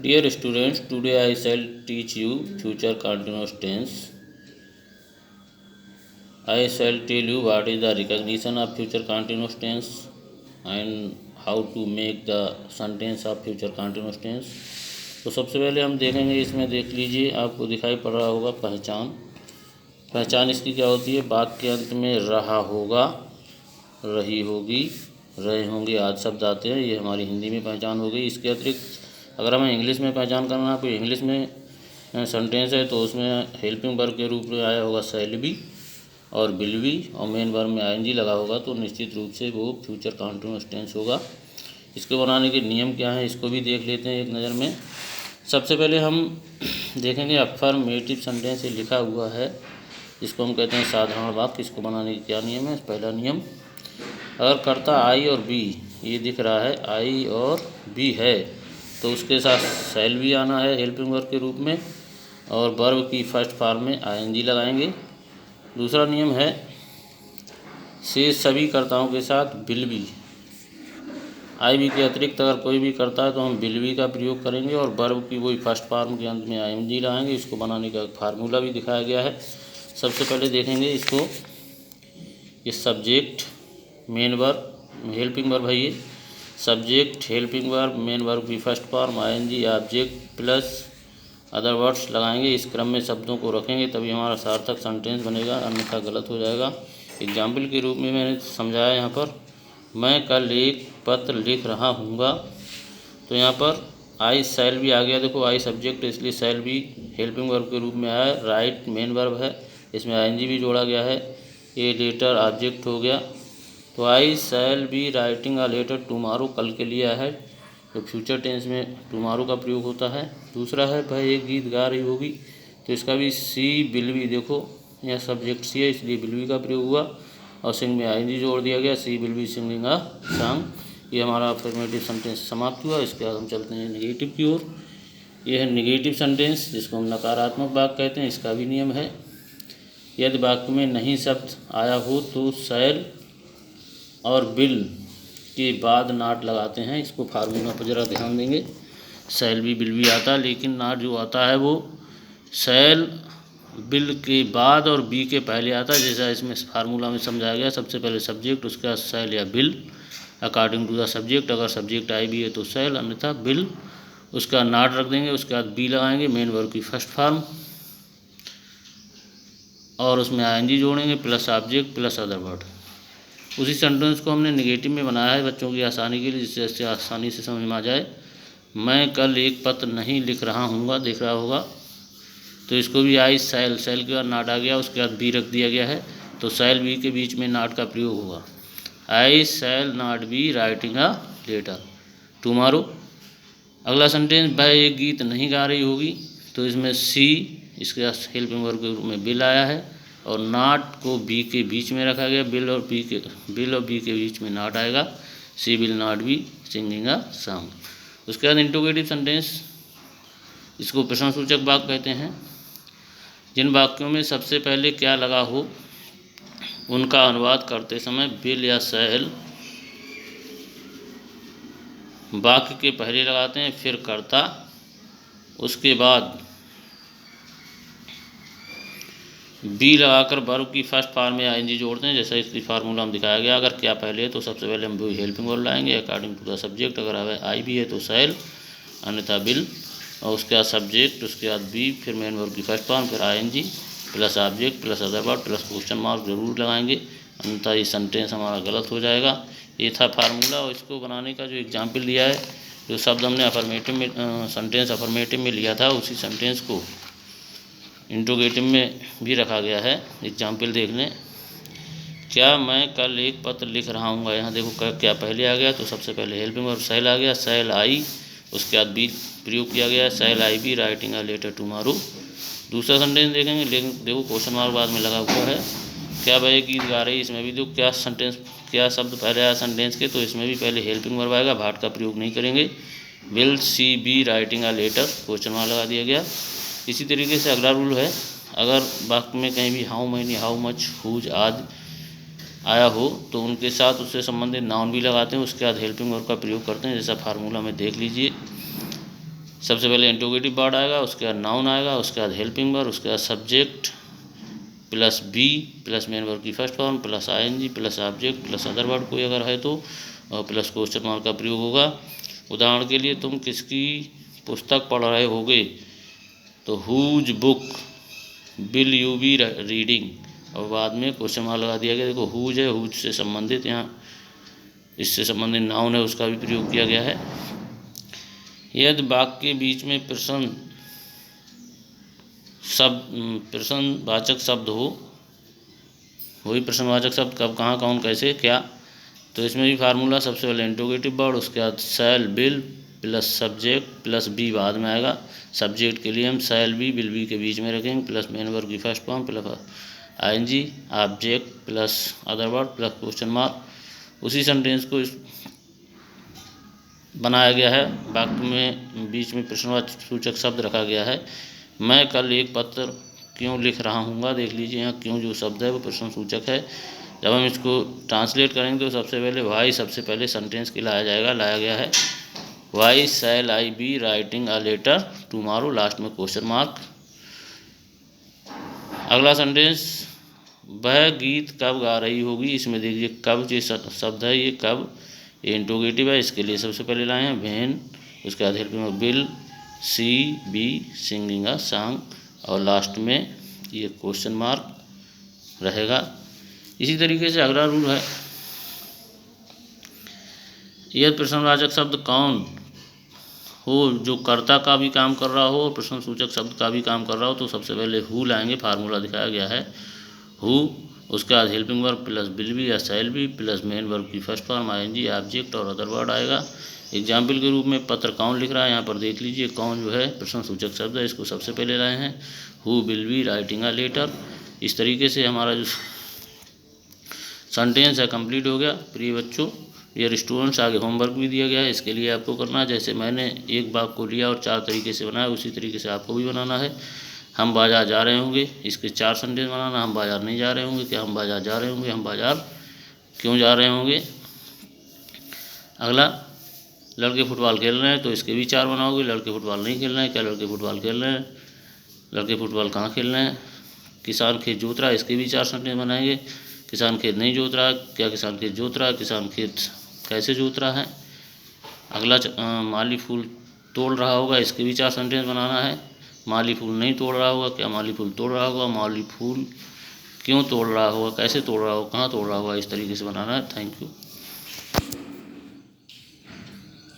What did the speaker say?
Dear students, today I shall teach you future continuous tense. I shall tell you what is the recognition of future continuous tense and how to make the sentence of future continuous tense. तो सबसे पहले हम देखेंगे, इसमें देख लीजिए, आपको दिखाई पड़ रहा होगा पहचान। पहचान इसकी क्या होती है? वाक्य के अंत में रहा होगा, रही होगी, रहे होंगे आदि शब्द आते हैं। ये हमारी हिंदी में पहचान हो गई। इसके अतिरिक्त अगर हमें इंग्लिश में पहचान करना है, कोई इंग्लिश में सेंटेंस है तो उसमें हेल्पिंग वर्ब के रूप में आया होगा शैल बी और विल बी, और मेन वर्ब में आईएनजी लगा होगा, तो निश्चित रूप से वो फ्यूचर कंटीन्यूअस टेंस होगा। इसको बनाने के नियम क्या हैं, इसको भी देख लेते हैं एक नज़र में। सबसे पहले हम देखेंगे अफर्मेटिव सेंटेंस लिखा हुआ है, इसको हम कहते हैं साधारण वाक्य। इसको बनाने का क्या नियम है? पहला नियम, अगर कर्ता आई और बी, ये दिख रहा है आई और बी है, तो उसके साथ शैल भी आना है हेल्पिंग वर्ब के रूप में, और वर्ब की फर्स्ट फॉर्म में आईएनजी लगाएंगे। दूसरा नियम है, शेष सभी कर्ताओं के साथ विल बी, आई बी के अतिरिक्त अगर कोई भी करता है तो हम विल बी का प्रयोग करेंगे, और वर्ब की वही फर्स्ट फॉर्म के अंत में आईएनजी लगाएंगे। इसको बनाने का फार्मूला भी दिखाया गया है। सबसे पहले देखेंगे इसको, ये subject main verb helping verb है, ये subject helping verb main verb की first form ING object plus other words लगाएंगे। इस क्रम में शब्दों को रखेंगे तभी हमारा सार्थक सेंटेंस बनेगा, अन्यथा गलत हो जाएगा। एग्जाम्पल के रूप में मैंने समझाया यहाँ पर, मैं कल एक पत्र लिख रहा हूँगा, तो यहाँ पर आई शैल भी आ गया। देखो आई सब्जेक्ट, इसलिए शैल भी हेल्पिंग वर्ब के रूप में आया है। राइट मेन वर्ब है, इसमें आईएनजी भी जोड़ा गया है। ये लेटर ऑब्जेक्ट हो गया। तो I shall be writing a letter tomorrow, कल के लिए है, तो फ्यूचर टेंस में टुमारो का प्रयोग होता है। दूसरा है, भाई एक गीत गा रही होगी, तो इसका भी सी विल बी, देखो यह सब्जेक्ट सी है इसलिए विल बी का प्रयोग हुआ, और सिंग में आईएनजी जोड़ दिया गया, she will be singing a song. ये हमारा अफर्मेटिव सेंटेंस समाप्त हुआ। इसके बाद हम चलते हैं नेगेटिव की ओर। यह है नेगेटिव सेंटेंस, जिसको हम नकारात्मक वाक्य कहते हैं। इसका भी नियम है, यदि वाक्य में नहीं शब्द आया हो तो शैल और विल के बाद नाट लगाते हैं। इसको फार्मूला पर ज़रा ध्यान देंगे। शैल भी विल भी आता है, लेकिन नाट जो आता है वो शैल विल के बाद और बी के पहले आता है, जैसा इसमें फार्मूला में समझाया गया। सबसे पहले सब्जेक्ट, उसके बाद शैल या will according to the subject. अगर सब्जेक्ट आई भी है तो शैल, अन्यथा विल। उसका नाट रख देंगे, उसके बाद बी लगाएंगे मेन वर्ब की फर्स्ट फॉर्म, और उसमें आईएनजी जोड़ेंगे plus object plus other word. उसी सेंटेंस को हमने नेगेटिव में बनाया है बच्चों की आसानी के लिए, जिससे आसानी से समझ में आ जाए। मैं कल एक पत्र नहीं लिख रहा हूँगा, दिख रहा होगा, तो इसको भी आई शैल, शैल के बाद नाट आ गया, उसके बाद बी रख दिया गया है, तो शैल बी के बीच में नाट का प्रयोग होगा। I shall not be writing a letter tomorrow. अगला सेंटेंस, वह एक गीत नहीं गा रही होगी, तो इसमें सी, इसके हेल्पिंग वर्ब के रूप में बिल आया है, और नाट को बी के बीच में रखा गया। बिल और बी के बीच में नाट आएगा, she will not be singing a song. उसके बाद इंटरोगेटिव सेंटेंस, इसको प्रश्नसूचक वाक्य कहते हैं। जिन वाक्यों में सबसे पहले क्या लगा हो उनका अनुवाद करते समय विल या शैल वाक्य के पहले लगाते हैं, फिर कर्ता, उसके बाद बी लगाकर वर्ब की फर्स्ट फॉर्म में आईएनजी जोड़ते हैं, जैसा इसकी फार्मूला में दिखाया गया। अगर क्या पहले है तो सबसे पहले हम हेल्पिंग वर्ब लाएंगे अकॉर्डिंग टू द सब्जेक्ट। अगर आई भी है तो शैल, अन्यथा विल, और उसके बाद सब्जेक्ट, उसके बाद बी, फिर मेन वर्ब की फर्स्ट फॉर्म, फिर ING plus object plus other word plus question mark जरूर लगाएंगे, अन्यथा ये सेंटेंस हमारा गलत हो जाएगा। ये था फार्मूला, और इसको बनाने का जो एग्जाम्पल दिया है, जो शब्द हमने अफर्मेटिव में सेंटेंस अफर्मेटिव में लिया था, उसी सेंटेंस को इंट्रोगेटिव में भी रखा गया है। एग्जाम्पल देख लें, क्या मैं कल एक पत्र लिख रहा हूँ, यहाँ देखो क्या पहले आ गया, तो सबसे पहले हेल्पिंग वर्ब शैल आ गया, शैल आई, उसके बाद बी प्रयोग किया गया, shall I be writing a letter tomorrow. दूसरा सेंटेंस देखेंगे, लेकिन देखो क्वेश्चन मार्क बाद में लगा हुआ है। क्या वह गीत गा रही, इसमें भी देखो क्या शब्द पहले आया सेंटेंस के, तो इसमें भी पहले हेल्पिंग वर्ब आएगा, भाट का प्रयोग नहीं करेंगे। Will she be writing a letter, question mark लगा दिया गया। इसी तरीके से अगला रूल है, अगर वाक्य में कहीं भी how many, how much, whose आदि आया हो तो उनके साथ उससे संबंधित नाउन भी लगाते हैं, उसके बाद हेल्पिंग वर्ब का प्रयोग करते हैं, जैसा फार्मूला में देख लीजिए। सबसे पहले इंट्रोगेटिव वर्ड आएगा, उसके बाद नाउन आएगा, उसके बाद हेल्पिंग वर्ब, उसके बाद subject plus be plus main verb की first form plus ING plus object plus other word कोई अगर है तो, और प्लस क्वेश्चन मार्क का प्रयोग होगा। उदाहरण के लिए तुम किसकी पुस्तक पढ़ रहे होगे, तो whose book will you be reading, और बाद में क्वेश्चन मार्क लगा दिया गया। देखो हुज है, हुज से संबंधित यहाँ इससे संबंधित नाउन है उसका भी प्रयोग किया गया है। यदि वाक्य के बीच में प्रश्नवाचक शब्द हो, वही प्रश्नवाचक शब्द कब कहाँ कौन कैसे क्या, तो इसमें भी फार्मूला सबसे पहले इंट्रोगेटिव वर्ड, उसके बाद shall will plus subject plus be बाद में आएगा। सब्जेक्ट के लिए हम शैल बी विल बी के बीच में रखेंगे प्लस मेन वर्ब की first form plus ING object plus other word plus question mark. उसी सेंटेंस को बनाया गया है, वाक्य में बीच में प्रश्नवाचक सूचक शब्द रखा गया है। मैं कल एक पत्र क्यों लिख रहा हूँगा, देख लीजिए यहाँ क्यों जो शब्द है वो प्रश्न सूचक है। जब हम इसको ट्रांसलेट करेंगे तो सबसे पहले वाई सबसे पहले सेंटेंस के लाया गया है। Why shall I be writing a letter tomorrow, last में क्वेश्चन मार्क। अगला सेंटेंस, वह गीत कब गा रही होगी, इसमें देखिए कब जो शब्द है ये कब, ये इंट्रोगेटिव है, इसके लिए सबसे पहले लाए हैं व्हेन, उसके बाद helping verb will she be singing a song, और लास्ट में ये क्वेश्चन मार्क रहेगा। इसी तरीके से अगला रूल है, यह प्रश्नवाचक शब्द कौन हो जो कर्ता का भी काम कर रहा हो और प्रश्न सूचक शब्द का भी काम कर रहा हो, तो सबसे पहले हु लाएंगे, फार्मूला दिखाया गया है हु, उसके बाद helping verb plus will be या shall be plus main verb की फर्स्ट फॉर्म आईएनजी ऑब्जेक्ट और अदर वर्ड आएगा। एग्जाम्पल के रूप में पत्र कौन लिख रहा है, यहाँ पर देख लीजिए कौन जो है प्रश्न सूचक शब्द है, इसको सबसे पहले लाए हैं। Who will be writing a letter. इस तरीके से हमारा जो सेंटेंस है कंप्लीट हो गया। प्रिय बच्चों, डियर स्टूडेंट्स, आगे होमवर्क भी दिया गया है, इसके लिए आपको करना है, जैसे मैंने एक वाक्य को लिया और 4 तरीके से बनाया, उसी तरीके से आपको भी बनाना है। हम बाज़ार जा रहे होंगे, इसके 4 सेंटेंस बनाना। हम बाज़ार नहीं जा रहे होंगे, क्या हम बाज़ार जा रहे होंगे, हम बाज़ार क्यों जा रहे होंगे। अगला, लड़के फुटबॉल खेल रहे हैं, तो इसके भी 4 बनाओगे। लड़के फुटबॉल नहीं खेल रहे हैं, क्या लड़के फुटबॉल खेल रहे हैं, लड़के फुटबॉल कहाँ खेल रहे हैं। किसान खेत जोत रहा है, इसके भी 4 सेंटेंस बनाएंगे। किसान खेत नहीं जोत रहा, क्या किसान खेत जोत रहा है, किसान खेत कैसे जोत रहा है। अगला, माली फूल तोड़ रहा होगा, इसके भी 4 सेंटेंस बनाना है। माली फूल नहीं तोड़ रहा होगा, क्या माली फूल तोड़ रहा होगा, माली फूल क्यों तोड़ रहा होगा, कैसे तोड़ रहा होगा, कहाँ तोड़ रहा होगा, इस तरीके से बनाना है। Thank you.